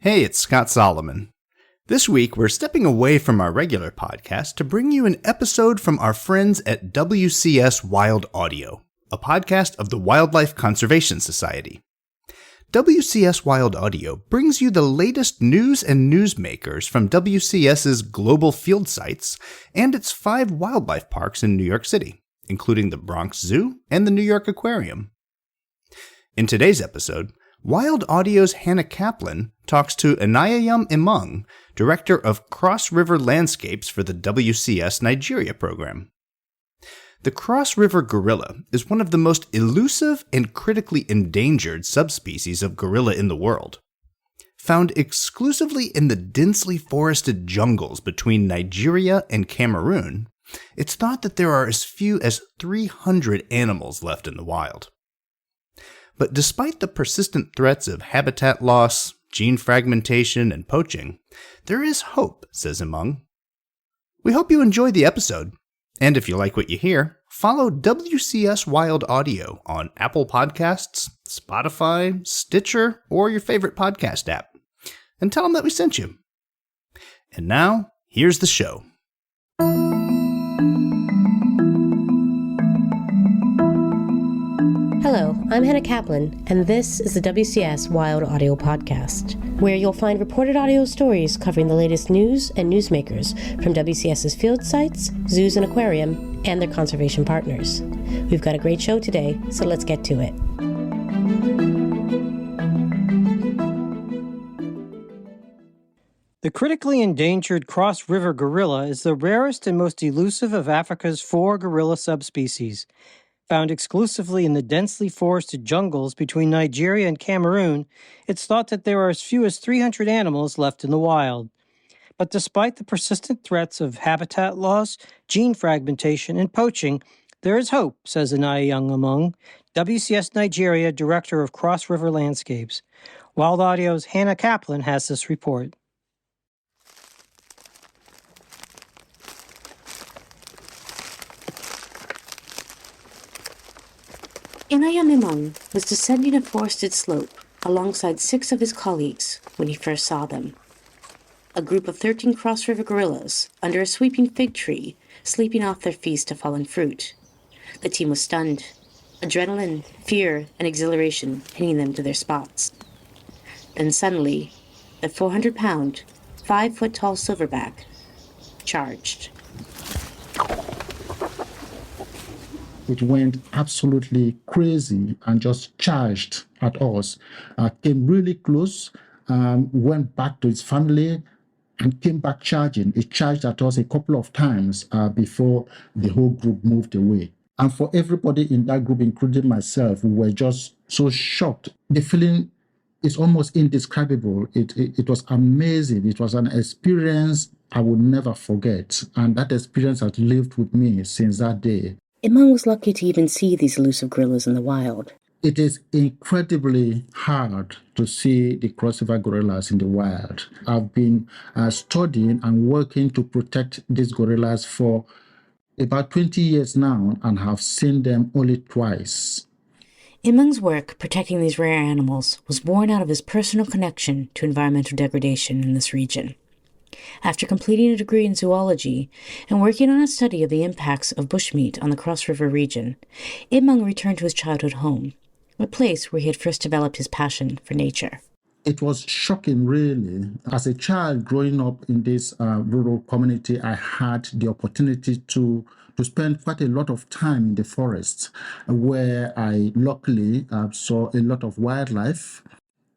Hey, it's Scott Solomon. This week, we're stepping away from our regular podcast to bring you an episode from our friends at WCS Wild Audio, a podcast of the Wildlife Conservation Society. WCS Wild Audio brings you the latest news and newsmakers from WCS's global field sites and its 5 wildlife parks in New York City, including the Bronx Zoo and the New York Aquarium. In today's episode, Wild Audio's Hannah Kaplan talks to Inaoyom Imong, director of Cross River Landscapes for the WCS Nigeria program. The Cross River gorilla is one of the most elusive and critically endangered subspecies of gorilla in the world. Found exclusively in the densely forested jungles between Nigeria and Cameroon, it's thought that there are as few as 300 animals left in the wild. But despite the persistent threats of habitat loss, gene fragmentation, and poaching, there is hope, says Imong. We hope you enjoy the episode, and if you like what you hear, follow WCS Wild Audio on Apple Podcasts, Spotify, Stitcher, or your favorite podcast app, and tell them that we sent you. And now, here's the show. Hello, I'm Hannah Kaplan, and this is the WCS Wild Audio Podcast, where you'll find reported audio stories covering the latest news and newsmakers from WCS's field sites, zoos and aquarium, and their conservation partners. We've got a great show today, so let's get to it. The critically endangered Cross River gorilla is the rarest and most elusive of Africa's 4 gorilla subspecies. Found exclusively in the densely forested jungles between Nigeria and Cameroon, it's thought that there are as few as 300 animals left in the wild. But despite the persistent threats of habitat loss, gene fragmentation, and poaching, there is hope, says Inaoyom Imong, WCS Nigeria Director of Cross River Landscapes. Wild Audio's Hannah Kaplan has this report. Inaoyom Imong was descending a forested slope alongside 6 of his colleagues when he first saw them. A group of 13 Cross River gorillas under a sweeping fig tree, sleeping off their feast of fallen fruit. The team was stunned, adrenaline, fear, and exhilaration pinning them to their spots. Then suddenly, the 400-pound, 5-foot-tall silverback charged. It went absolutely crazy and just charged at us. Came really close, went back to its family, and came back charging. It charged at us a couple of times before the whole group moved away. And for everybody in that group, including myself, we were just so shocked. The feeling is almost indescribable. It was amazing. It was an experience I would never forget. And that experience has lived with me since that day. Imong was lucky to even see these elusive gorillas in the wild. It is incredibly hard to see the Cross River gorillas in the wild. I've been studying and working to protect these gorillas for about 20 years now and have seen them only twice. Imong's work protecting these rare animals was born out of his personal connection to environmental degradation in this region. After completing a degree in zoology and working on a study of the impacts of bushmeat on the Cross River region, Imong returned to his childhood home, a place where he had first developed his passion for nature. It was shocking, really. As a child growing up in this rural community, I had the opportunity to spend quite a lot of time in the forest, where I luckily saw a lot of wildlife.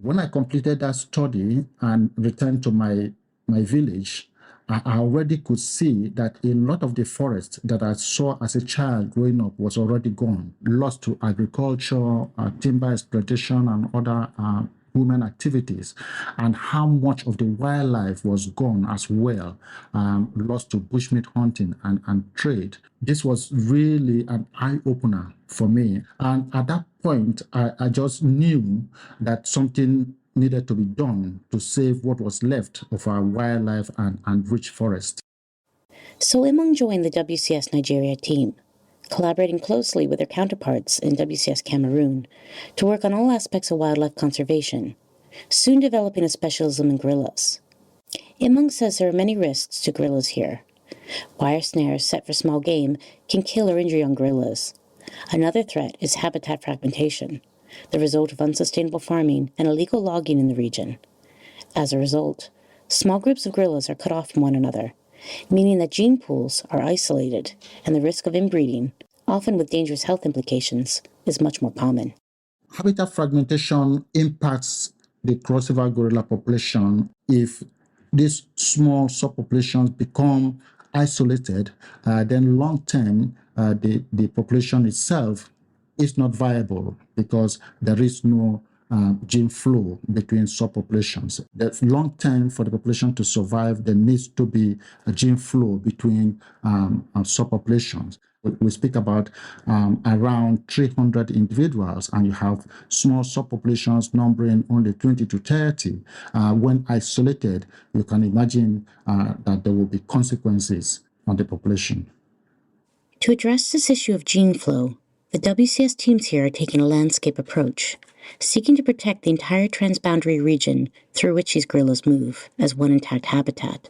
When I completed that study and returned to my village, I already could see that a lot of the forest that I saw as a child growing up was already gone, lost to agriculture, timber exploitation, and other human activities, and how much of the wildlife was gone as well, lost to bushmeat hunting and trade. This was really an eye-opener for me. And at that point, I just knew that something needed to be done to save what was left of our wildlife and rich forest. So Imong joined the WCS Nigeria team, collaborating closely with their counterparts in WCS Cameroon to work on all aspects of wildlife conservation, soon developing a specialism in gorillas. Imong says there are many risks to gorillas here. Wire snares set for small game can kill or injure young gorillas. Another threat is habitat fragmentation, the result of unsustainable farming and illegal logging in the region. As a result, small groups of gorillas are cut off from one another, meaning that gene pools are isolated and the risk of inbreeding, often with dangerous health implications, is much more common. Habitat fragmentation impacts the cross-river gorilla population if these small subpopulations become isolated, then long-term, the population itself is not viable because there is no gene flow between subpopulations. That long-term, for the population to survive, there needs to be a gene flow between subpopulations. We speak about around 300 individuals, and you have small subpopulations numbering only 20 to 30. When isolated, you can imagine that there will be consequences on the population. To address this issue of gene flow, the WCS teams here are taking a landscape approach, seeking to protect the entire transboundary region through which these gorillas move as one intact habitat.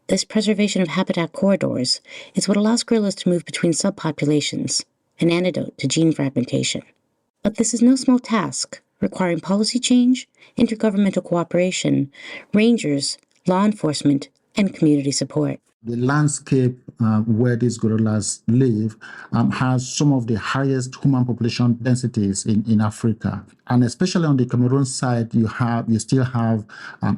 This preservation of habitat corridors is what allows gorillas to move between subpopulations, an antidote to gene fragmentation. But this is no small task, requiring policy change, intergovernmental cooperation, rangers, law enforcement, and community support. The landscape where these gorillas live has some of the highest human population densities in Africa. And especially on the Cameroon side, you still have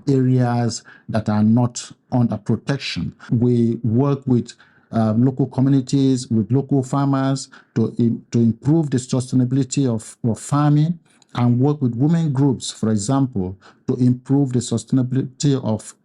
areas that are not under protection. We work with local communities, with local farmers to improve the sustainability of farming, and work with women groups, for example, to improve the sustainability of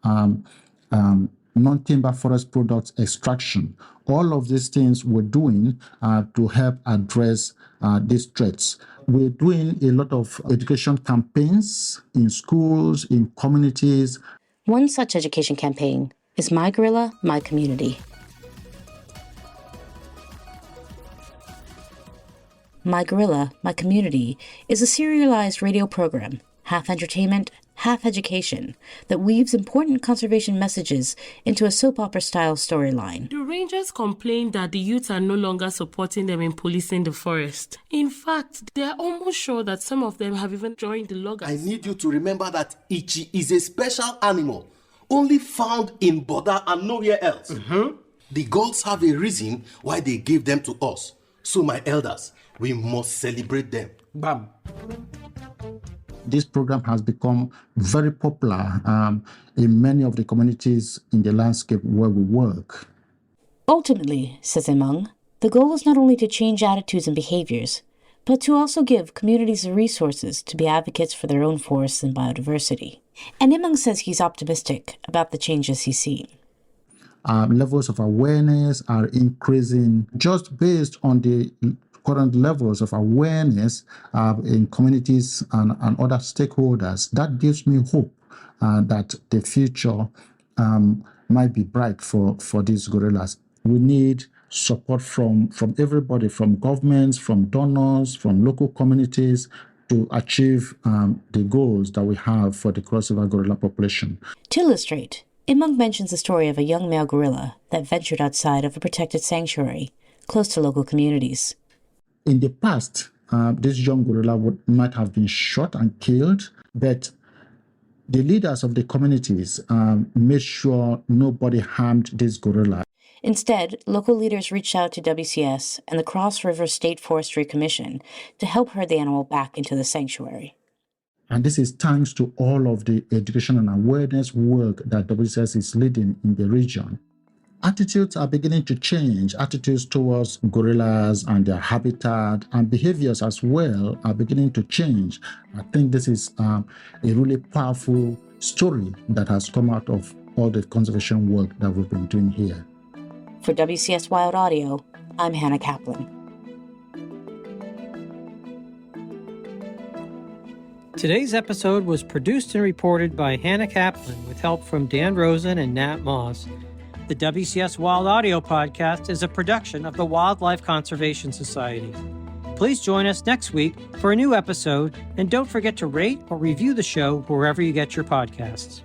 non-timber forest products extraction. All of these things we're doing to help address these threats. We're doing a lot of education campaigns in schools, in communities. One such education campaign is My Gorilla, My Community. My Gorilla, My Community is a serialized radio program, half entertainment, half education, that weaves important conservation messages into a soap opera-style storyline. The rangers complain that the youths are no longer supporting them in policing the forest. In fact, they are almost sure that some of them have even joined the loggers. I need you to remember that Ichi is a special animal, only found in Boda and nowhere else. The gods have a reason why they gave them to us. So my elders, we must celebrate them. Bam. This program has become very popular in many of the communities in the landscape where we work. Ultimately, says Imong, the goal is not only to change attitudes and behaviors, but to also give communities the resources to be advocates for their own forests and biodiversity. And Imong says he's optimistic about the changes he's seeing. Levels of awareness are increasing just based on the current levels of awareness in communities and other stakeholders. That gives me hope that the future might be bright for these gorillas. We need support from everybody, from governments, from donors, from local communities, to achieve the goals that we have for the cross-river gorilla population. To illustrate, Imong mentions the story of a young male gorilla that ventured outside of a protected sanctuary close to local communities. In the past, this young gorilla might have been shot and killed, but the leaders of the communities made sure nobody harmed this gorilla. Instead, local leaders reached out to WCS and the Cross River State Forestry Commission to help herd the animal back into the sanctuary. And this is thanks to all of the education and awareness work that WCS is leading in the region. Attitudes are beginning to change. Attitudes towards gorillas and their habitat and behaviors as well are beginning to change. I think this is a really powerful story that has come out of all the conservation work that we've been doing here. For WCS Wild Audio, I'm Hannah Kaplan. Today's episode was produced and reported by Hannah Kaplan with help from Dan Rosen and Nat Moss. The WCS Wild Audio podcast is a production of the Wildlife Conservation Society. Please join us next week for a new episode, and don't forget to rate or review the show wherever you get your podcasts.